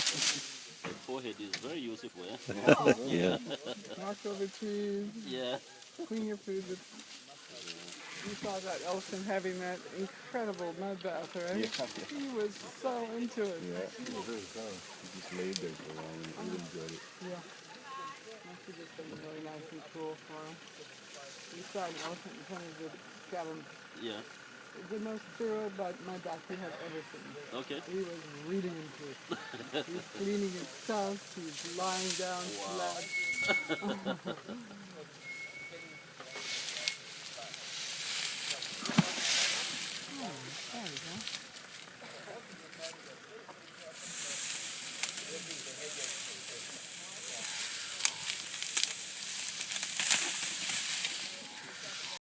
The forehead is very useful, eh? Yeah. Knock over trees, Yeah. clean your food. You saw that elephant having that incredible mud bath, right? He was so into it. Yeah, he was very calm. He just laid there for a while and he enjoyed it. Yeah. Must have just been really nice and cool for him. We saw an elephant in front of the cabin. Yeah. The most thorough mud bath we have ever seen. Okay. He was reading into it. He's cleaning his tusks. He's lying down flat.